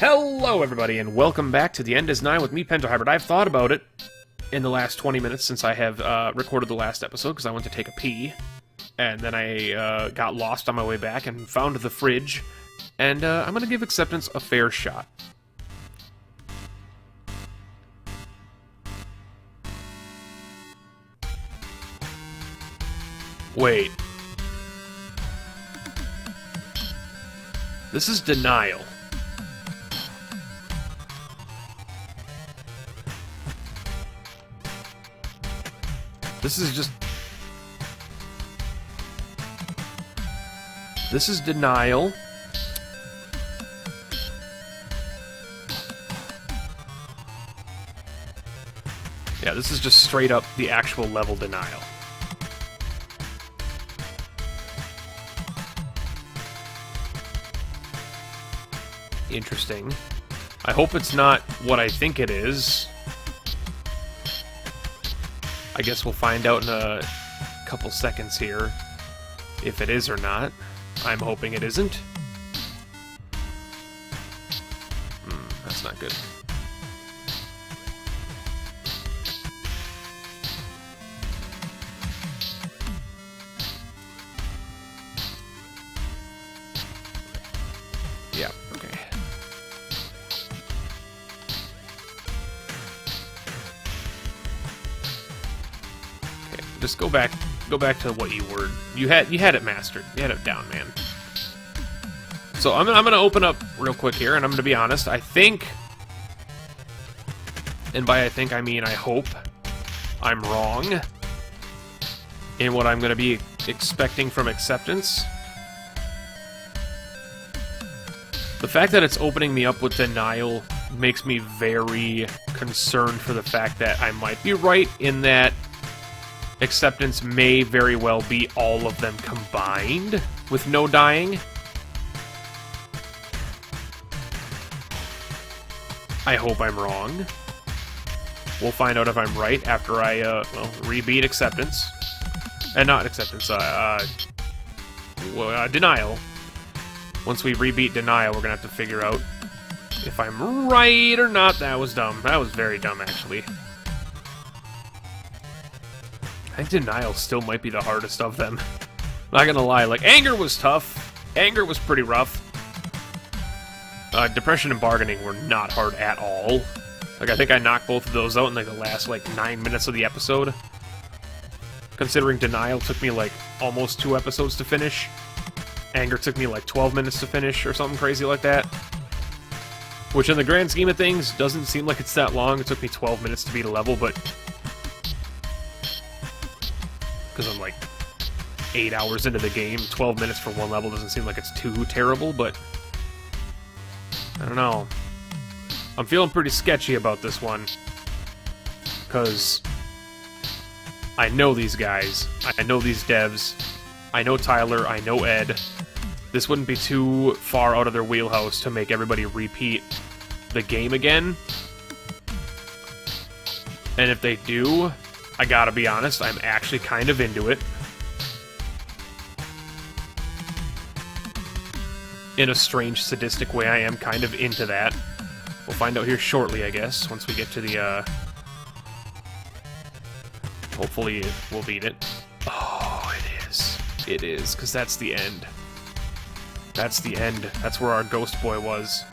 Hello everybody, and welcome back to the End Is Nigh with me, Hybrid. I've thought about it in the last 20 minutes since I have recorded the last episode, because I went to take a pee, and then I got lost on my way back and found the fridge, and I'm going to give Acceptance a fair shot. Wait. This is Denial. This is just... This is Denial. Yeah, this is just straight up the actual level Denial. Interesting. I hope it's not what I think it is. I guess we'll find out in a couple seconds here if it is or not. I'm hoping it isn't. That's not good. Yeah, okay. Just go back to what you were. You had it mastered. You had it down, man. So I'm gonna open up real quick here, and I'm gonna be honest. I think, and by I think I mean I hope, I'm wrong in what I'm gonna be expecting from Acceptance. The fact that it's opening me up with Denial makes me very concerned for the fact that I might be right in that Acceptance may very well be all of them combined with no dying. I hope I'm wrong. We'll find out if I'm right after I, rebeat Acceptance. And not Acceptance, Denial. Once we rebeat Denial, we're gonna have to figure out if I'm right or not. That was dumb. That was very dumb, actually. I think Denial still might be the hardest of them. Not gonna lie, like, Anger was tough. Anger was pretty rough. Depression and Bargaining were not hard at all. Like, I think I knocked both of those out in, like, the last, 9 minutes of the episode. Considering Denial took me, almost 2 episodes to finish. Anger took me, 12 minutes to finish, or something crazy like that. Which, in the grand scheme of things, doesn't seem like it's that long. It took me 12 minutes to beat a level, but... because I'm 8 hours into the game, 12 minutes for one level doesn't seem like it's too terrible, but I don't know. I'm feeling pretty sketchy about this one, because I know these guys, I know these devs, I know Tyler, I know Ed. This wouldn't be too far out of their wheelhouse to make everybody repeat the game again. And if they do, I gotta be honest, I'm actually kind of into it. In a strange, sadistic way, I am kind of into that. We'll find out here shortly, I guess, once we get to the, hopefully we'll beat it. Oh, it is. It is, because that's the end. That's the end. That's where our Ghost Boy was.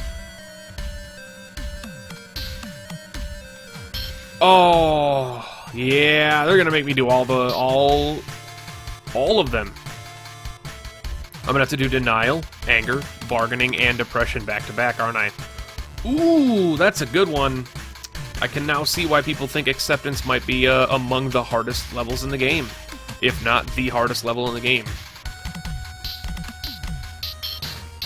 Oh... yeah, they're gonna make me do all of them. I'm gonna have to do Denial, Anger, Bargaining, and Depression back to back, aren't I? Ooh, that's a good one. I can now see why people think Acceptance might be among the hardest levels in the game, if not the hardest level in the game.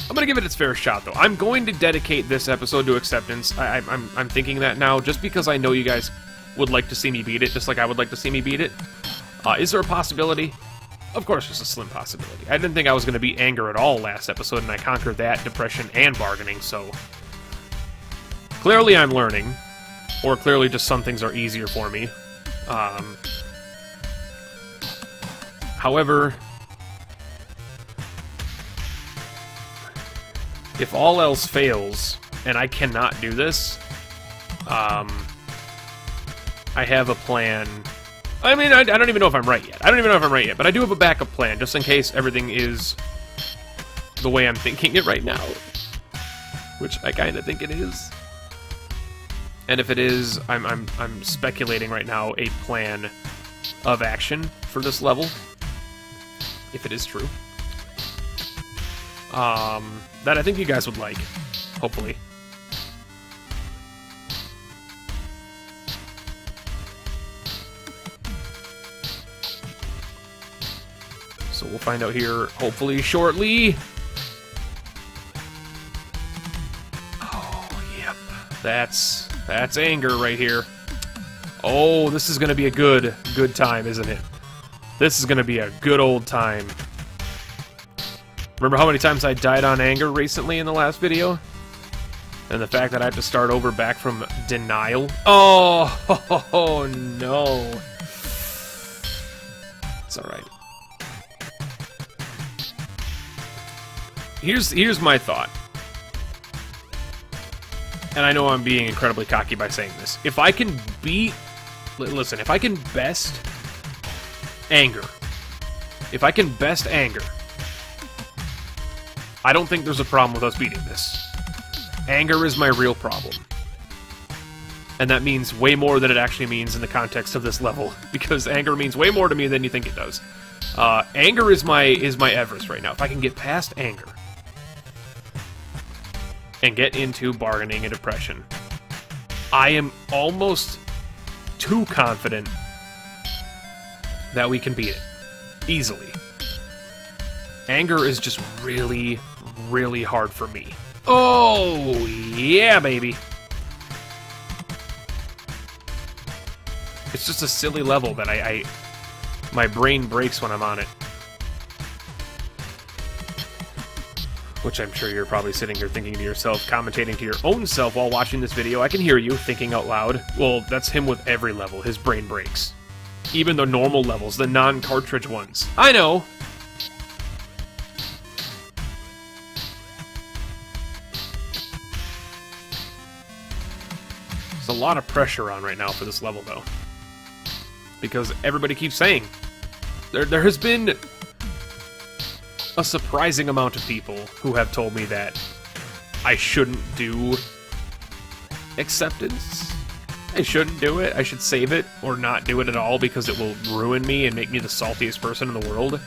I'm gonna give it its fair shot, though. I'm going to dedicate this episode to Acceptance. I'm thinking that now, just because I know you guys would like to see me beat it, just like I would like to see me beat it. Is there a possibility? Of course there's a slim possibility. I didn't think I was going to beat Anger at all last episode, and I conquered that, Depression, and Bargaining, so... clearly I'm learning. Or clearly just some things are easier for me. However... if all else fails, and I cannot do this, I have a plan. I mean, I don't even know if I'm right yet. But I do have a backup plan, just in case everything is the way I'm thinking it right now. Which I kind of think it is. And if it is, I'm speculating right now a plan of action for this level. If it is true. That I think you guys would like, hopefully. So we'll find out here, hopefully, shortly. Oh, yep. That's anger right here. Oh, this is gonna be a good time, isn't it? This is gonna be a good old time. Remember how many times I died on anger recently in the last video? And the fact that I have to start over back from denial? Oh, no. It's alright. Here's my thought. And I know I'm being incredibly cocky by saying this. If I can beat... Listen, if I can best anger. If I can best anger, I don't think there's a problem with us beating this. Anger is my real problem. And that means way more than it actually means in the context of this level. Because anger means way more to me than you think it does. Anger is my Everest right now. If I can get past anger and get into bargaining and depression, I am almost too confident that we can beat it. Easily. Anger is just really, really hard for me. Oh, yeah, baby. It's just a silly level that my brain breaks when I'm on it. Which I'm sure you're probably sitting here thinking to yourself, commentating to your own self while watching this video. I can hear you thinking out loud. Well, that's him with every level. His brain breaks. Even the normal levels, the non-cartridge ones. I know. There's a lot of pressure on right now for this level, though. Because everybody keeps saying. There has been a surprising amount of people who have told me that I shouldn't do acceptance. I shouldn't do it. I should save it or not do it at all because it will ruin me and make me the saltiest person in the world.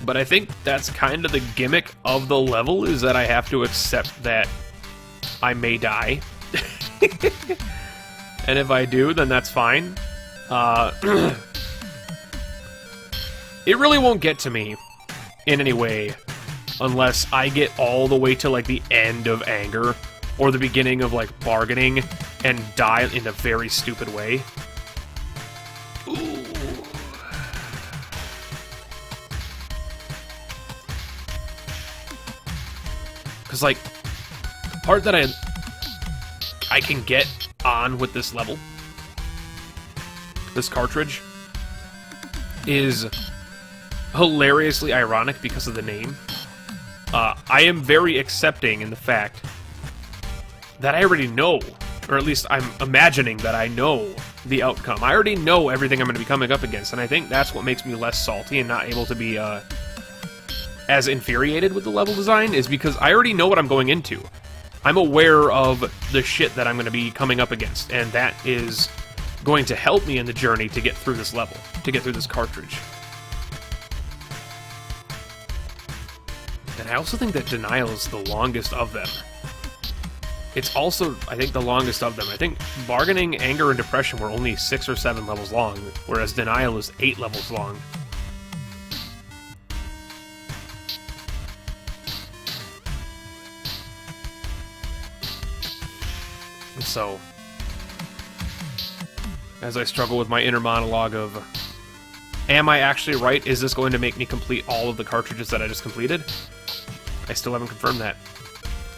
But I think that's kind of the gimmick of the level, is that I have to accept that I may die. And if I do, then that's fine. It really won't get to me in any way unless I get all the way to, like, the end of anger or the beginning of, like, bargaining and die in a very stupid way. Ooh. Because, like, the part that I can get on with this level, this cartridge, is hilariously ironic because of the name. I am very accepting in the fact that I already know, or at least I'm imagining that I know the outcome. I already know everything I'm going to be coming up against, and I think that's what makes me less salty and not able to be as infuriated with the level design, is because I already know what I'm going into. I'm aware of the shit that I'm going to be coming up against, and that is going to help me in the journey to get through this level, to get through this cartridge. And I also think that Denial is the longest of them. It's also, I think, the longest of them. I think Bargaining, Anger, and Depression were only 6 or 7 levels long, whereas Denial is 8 levels long. And so, as I struggle with my inner monologue of, am I actually right? Is this going to make me complete all of the cartridges that I just completed? I still haven't confirmed that.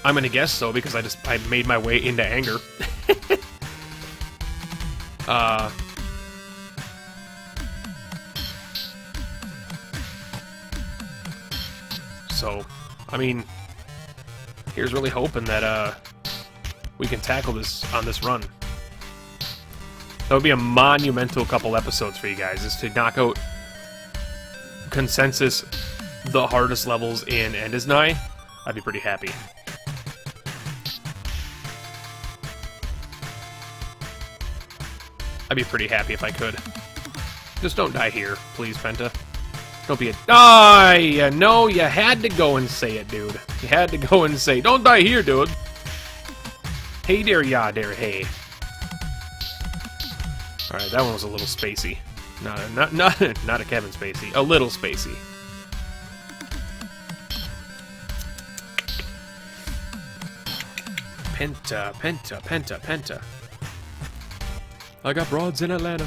I'm gonna guess so, because I made my way into Anger. So, I mean, here's really hoping that we can tackle this on this run. That would be a monumental couple episodes for you guys, is to knock out consensus the hardest levels in End Is Nigh. I'd be pretty happy. I'd be pretty happy if I could. Just don't die here, please, Penta. Don't be a... Ah, yeah, no, you had to go and say it, dude. You had to go and say, don't die here, dude. Hey there, ya there, hey. Alright, that one was a little spacey. Not a Kevin Spacey. A little spacey. Penta, Penta, Penta, Penta. I got broads in Atlanta.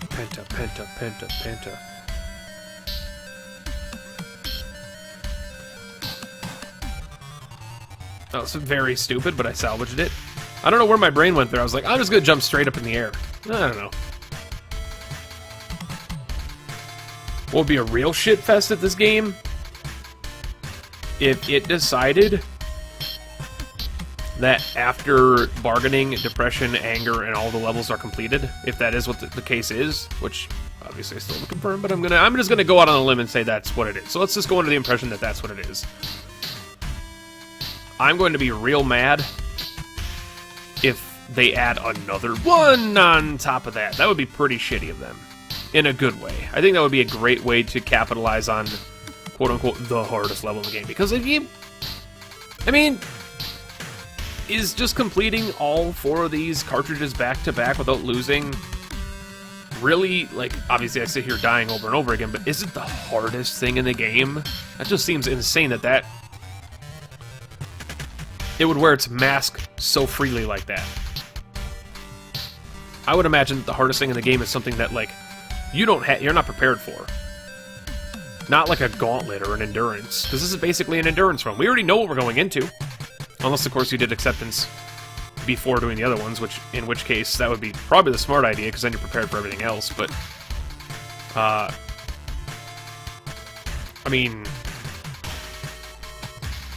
Penta, Penta, Penta, Penta. That was very stupid, but I salvaged it. I don't know where my brain went there. I was like, I'm just gonna jump straight up in the air. I don't know. What would be a real shit fest at this game? If it decided that after bargaining, depression, anger, and all the levels are completed, if that is what the case is, which obviously I still haven't confirmed, but I'm just gonna go out on a limb and say that's what it is. So let's just go under the impression that that's what it is. I'm going to be real mad if they add another one on top of that. That would be pretty shitty of them, in a good way. I think that would be a great way to capitalize on, quote-unquote, the hardest level in the game. Because if you... I mean... Is just completing all 4 of these cartridges back-to-back without losing really, like, obviously I sit here dying over and over again, but is it the hardest thing in the game? That just seems insane that it would wear its mask so freely like that. I would imagine that the hardest thing in the game is something that, like, you're not prepared for. Not like a gauntlet or an endurance, because this is basically an endurance run. We already know what we're going into. Unless, of course, you did acceptance before doing the other ones, in which case that would be probably the smart idea, because then you're prepared for everything else, but... I mean...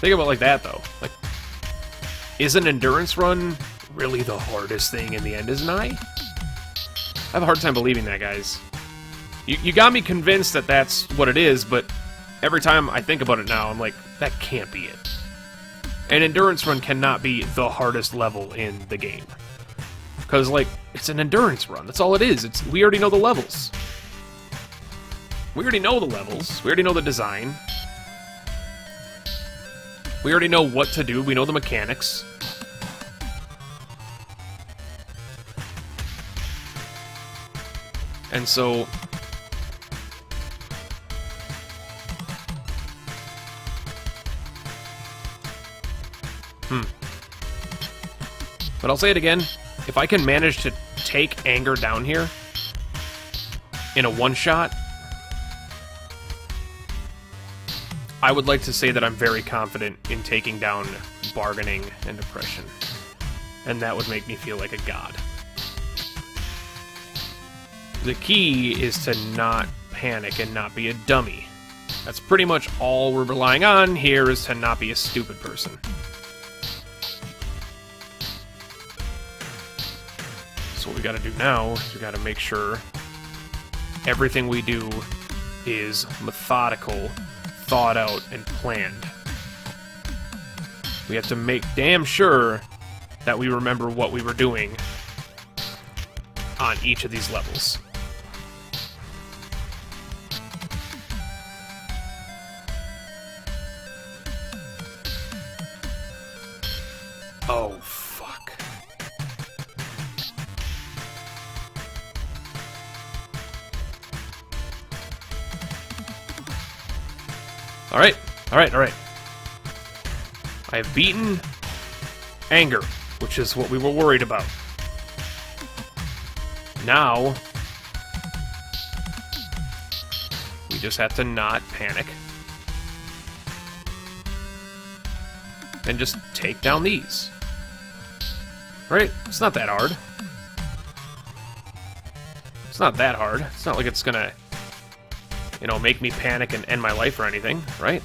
Think about it like that, though. Like, is an endurance run really the hardest thing in the End Is Nigh? I have a hard time believing that, guys. You got me convinced that that's what it is, but every time I think about it now, I'm like, that can't be it. An endurance run cannot be the hardest level in the game. Because, like, it's an endurance run. That's all it is. We already know the levels. We already know the levels. We already know the design. We already know what to do. We know the mechanics. And so... But I'll say it again, if I can manage to take anger down here in a one-shot, I would like to say that I'm very confident in taking down bargaining and depression. And that would make me feel like a god. The key is to not panic and not be a dummy. That's pretty much all we're relying on here, is to not be a stupid person. So what we gotta do now is we gotta make sure everything we do is methodical, thought out, and planned. We have to make damn sure that we remember what we were doing on each of these levels. Oh, fuck. Alright, alright, alright. I have beaten anger, which is what we were worried about. Now, we just have to not panic. And just take down these. Right? It's not that hard. It's not that hard. It's not like it's gonna you know, make me panic and end my life or anything, right?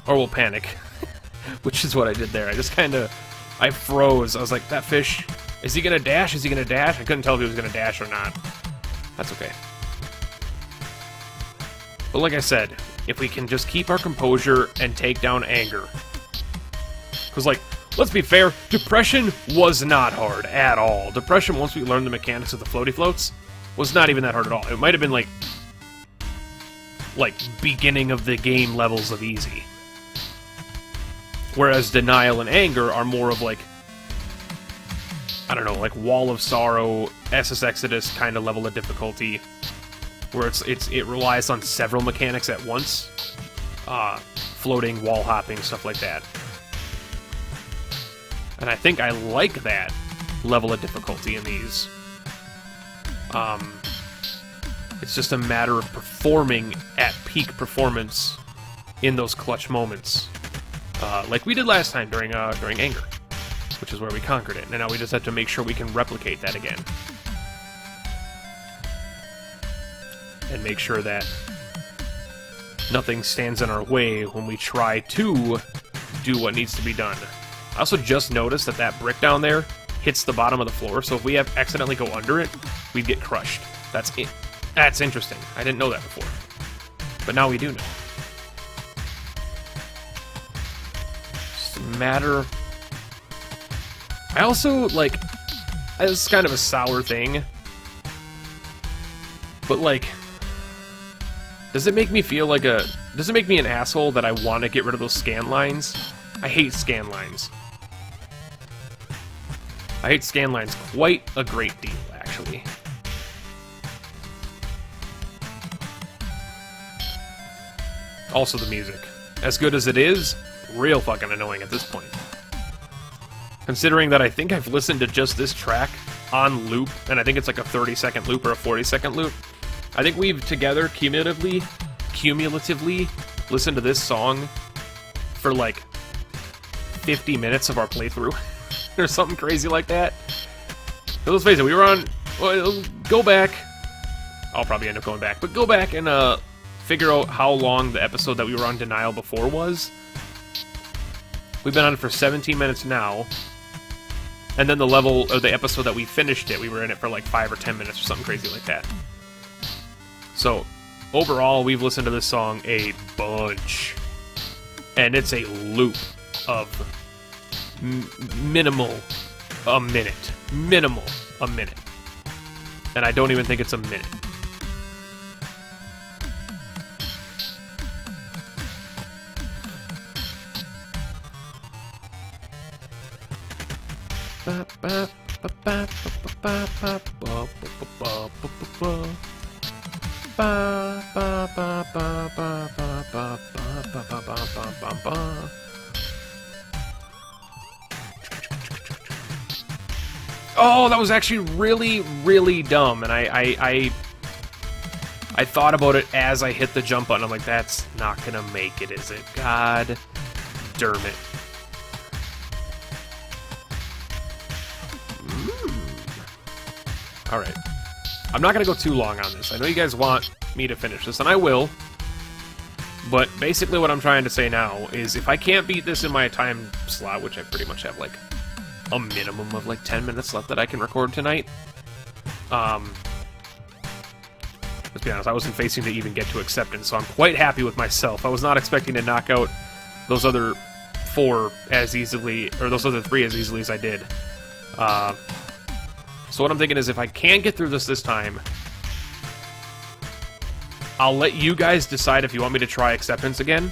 Or we'll panic, which is what I did there. I just kind of, I froze. I was like, that fish, is he gonna dash? Is he gonna dash? I couldn't tell if he was gonna dash or not. That's okay. But like I said, if we can just keep our composure and take down anger. Because, like, let's be fair, Depression was not hard at all. Depression, once we learned the mechanics of the floaty floats, was not even that hard at all. It might have been, like, beginning of the game levels of easy. Whereas Denial and Anger are more of, like, I don't know, like Wall of Sorrow, SS Exodus kind of level of difficulty, where it relies on several mechanics at once. Floating, wall hopping, stuff like that. And I think I like that level of difficulty in these. It's just a matter of performing at peak performance in those clutch moments. Like we did last time during Anger, which is where we conquered it. And now we just have to make sure we can replicate that again. And make sure that nothing stands in our way when we try to do what needs to be done. I also just noticed that that brick down there hits the bottom of the floor, so if we have accidentally go under it, we'd get crushed. That's it. That's interesting. I didn't know that before. But now we do know. Just a matter... I also, like... This is kind of a sour thing. But, like... Does it make me feel like a... Does it make me an asshole that I want to get rid of those scan lines? I hate scan lines. I hate scan lines quite a great deal, actually. Also the music. As good as it is, real fucking annoying at this point. Considering that I think I've listened to just this track on loop, and I think it's like a 30-second loop or a 40-second loop. I think we've together cumulatively listened to this song for like 50 minutes of our playthrough. Or something crazy like that. But let's face it, we were on... Well, go back. I'll probably end up going back. But go back and figure out how long the episode that we were on Denial before was. We've been on it for 17 minutes now. And then the level, or the episode that we finished it, we were in it for like 5 or 10 minutes or something crazy like that. So, overall, we've listened to this song a bunch. And it's a loop of minimal a minute. Minimal a minute. And I don't even think it's a minute. Oh, that was actually really, really dumb, and I thought about it as I hit the jump button. I'm like, that's not gonna make it, is it? God damn it. Alright. I'm not gonna go too long on this. I know you guys want me to finish this, and I will. But basically what I'm trying to say now is if I can't beat this in my time slot, which I pretty much have like a minimum of like 10 minutes left that I can record tonight. Let's be honest, I wasn't facing to even get to acceptance, so I'm quite happy with myself. I was not expecting to knock out those other 4 as easily, or those other 3 as easily as I did. So what I'm thinking is if I can get through this time, I'll let you guys decide if you want me to try acceptance again.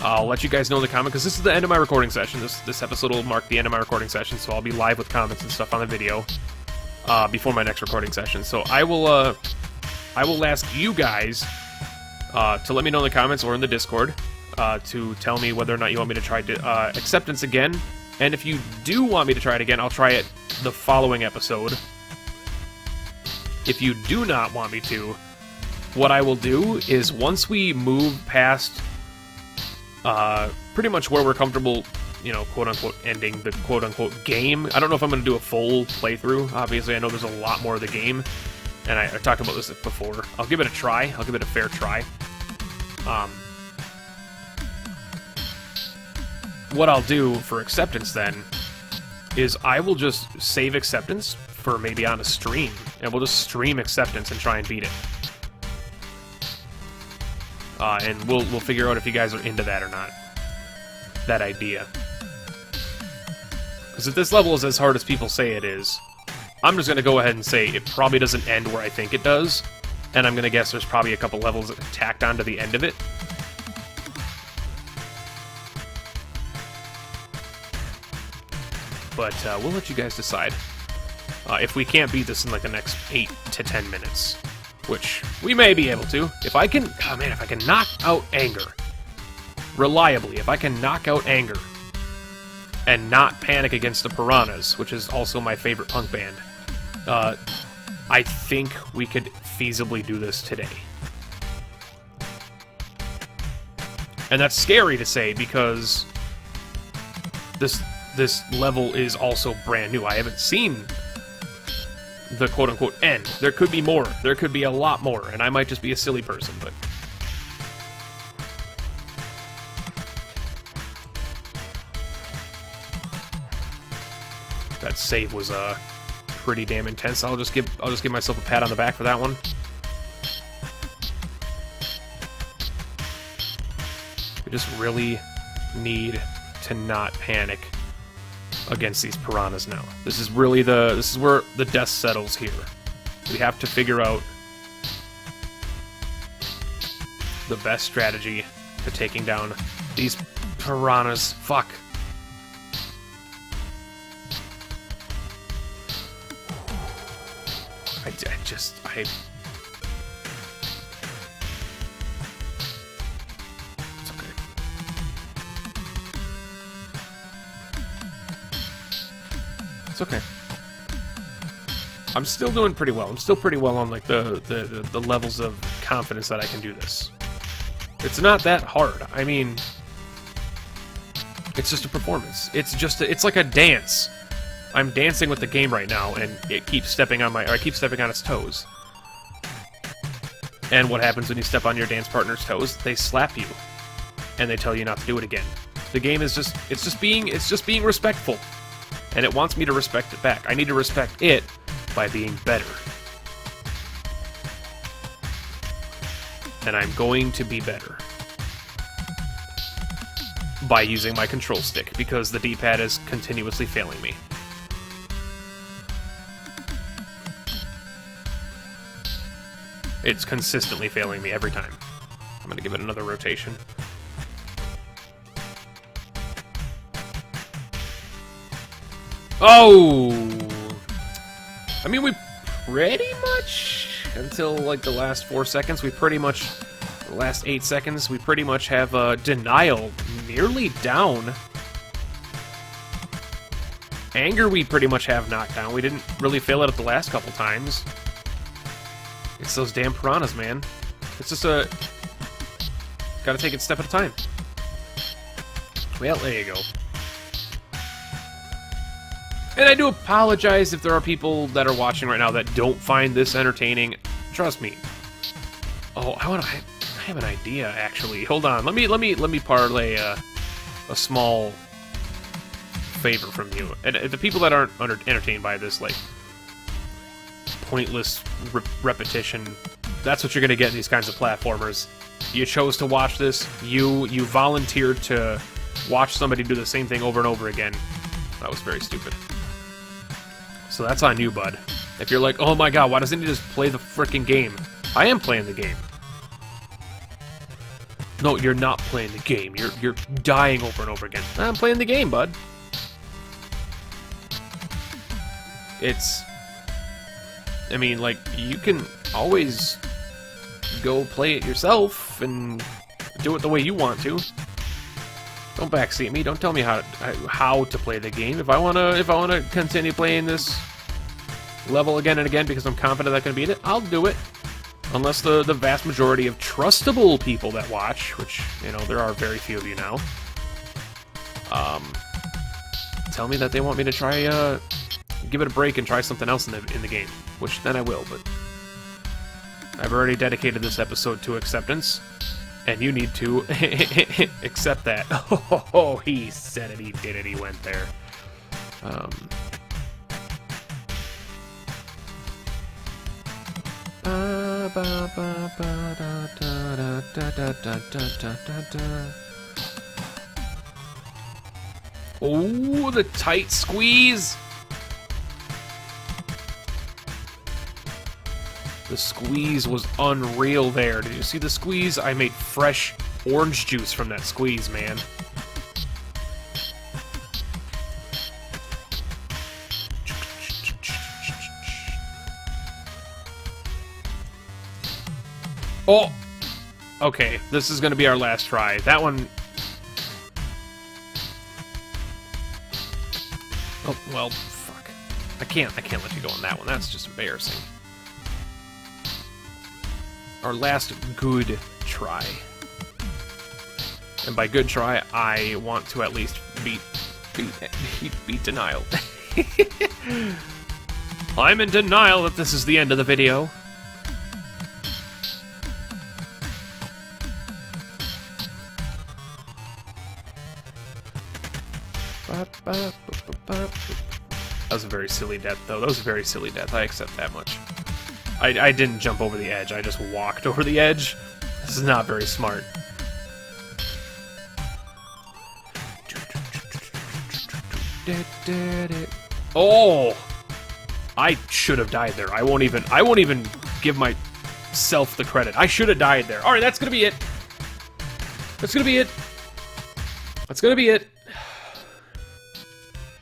I'll let you guys know in the comment, because this is the end of my recording session. This episode will mark the end of my recording session, so I'll be live with comments and stuff on the video before my next recording session. So I will ask you guys to let me know in the comments or in the Discord to tell me whether or not you want me to try acceptance again. And if you do want me to try it again, I'll try it the following episode. If you do not want me to, what I will do is once we move past pretty much where we're comfortable you know, quote-unquote ending the quote-unquote game. I don't know if I'm going to do a full playthrough. Obviously, I know there's a lot more of the game, and I talked about this before. I'll give it a try. I'll give it a fair try. What I'll do for acceptance, then, is I will just save acceptance for maybe on a stream, and we'll just stream acceptance and try and beat it. And we'll figure out if you guys are into that or not. That idea. Because if this level is as hard as people say it is, I'm just going to go ahead and say it probably doesn't end where I think it does, and I'm going to guess there's probably a couple levels tacked onto the end of it. But we'll let you guys decide if we can't beat this in like the next 8 to 10 minutes. Which we may be able to. If I can... Oh man, if I can knock out anger reliably, if I can knock out anger and not panic against the piranhas, which is also my favorite punk band, I think we could feasibly do this today. And that's scary to say because this level is also brand new. I haven't seen the quote-unquote end. There could be more. There could be a lot more, and I might just be a silly person, but... That save was pretty damn intense. I'll just give myself a pat on the back for that one. We just really need to not panic against these piranhas now. This is really this is where the dust settles here. We have to figure out the best strategy to taking down these piranhas. Fuck. I it's okay. It's okay. I'm still doing pretty well. I'm still pretty well on like the levels of confidence that I can do this. It's not that hard. I mean, it's just a performance. It's like a dance. I'm dancing with the game right now, and it keeps stepping on I keep stepping on its toes. And what happens when you step on your dance partner's toes? They slap you, and they tell you not to do it again. The game is it's just being respectful, and it wants me to respect it back. I need to respect it by being better, and I'm going to be better by using my control stick because the D-pad is continuously failing me. It's consistently failing me every time. I'm gonna give it another rotation. Oh! I mean, we pretty much, until like the last 4 seconds, the last 8 seconds, we pretty much have denial nearly down. Anger we pretty much have knocked down. We didn't really fail it at the last couple times. It's those damn piranhas, man. It's just gotta take it step at a time. Well, there you go. And I do apologize if there are people that are watching right now that don't find this entertaining. Trust me. Oh, I have an idea, actually. Hold on. Let me parlay a small favor from you. And the people that aren't entertained by this, like, pointless repetition, that's what you're gonna get in these kinds of platformers. You chose to watch this. You volunteered to watch somebody do the same thing over and over again. That was very stupid. So that's on you, bud. If you're like, oh my god, why doesn't he just play the frickin' game? I am playing the game. No, you're not playing the game. You're dying over and over again. I'm playing the game, bud. I mean, like, you can always go play it yourself and do it the way you want to. Don't backseat me. Don't tell me how to play the game. If I wanna continue playing this level again and again because I'm confident I can beat it, I'll do it. Unless the vast majority of trustable people that watch, which, you know, there are very few of you now, tell me that they want me to try, give it a break and try something else in the game, which then I will, but I've already dedicated this episode to acceptance, and you need to accept that. Oh, he said it, he did it, he went there. Oh, the tight squeeze! The squeeze was unreal there. Did you see the squeeze? I made fresh orange juice from that squeeze, man. Oh! Okay, this is gonna be our last try. That one... Oh, well, fuck. I can't let you go on that one. That's just embarrassing. Our last good try. And by good try, I want to at least beat denial. I'm in denial that this is the end of the video. That was a very silly death, though. That was a very silly death. I accept that much. I didn't jump over the edge. I just walked over the edge. This is not very smart. Oh! I should have died there. I won't even give myself the credit. I should have died there. Alright, that's gonna be it. That's gonna be it. That's gonna be it.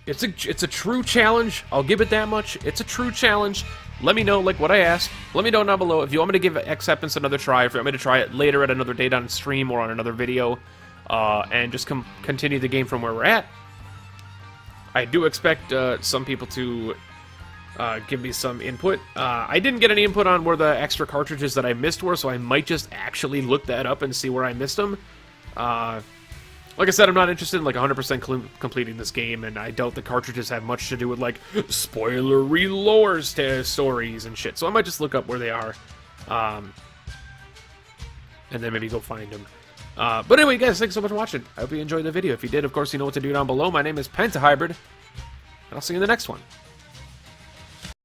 It's a true challenge. I'll give it that much. It's a true challenge. Let me know, like what I asked. Let me know down below if you want me to give Acceptance another try, if you want me to try it later at another date on stream or on another video, and just continue the game from where we're at. I do expect some people to give me some input. I didn't get any input on where the extra cartridges that I missed were, so I might just actually look that up and see where I missed them. Like I said, I'm not interested in like 100% completing this game, and I doubt the cartridges have much to do with like spoilery lore stories and shit. So I might just look up where they are, and then maybe go find them. But anyway, guys, thanks so much for watching. I hope you enjoyed the video. If you did, of course, you know what to do down below. My name is Pentahybrid, and I'll see you in the next one.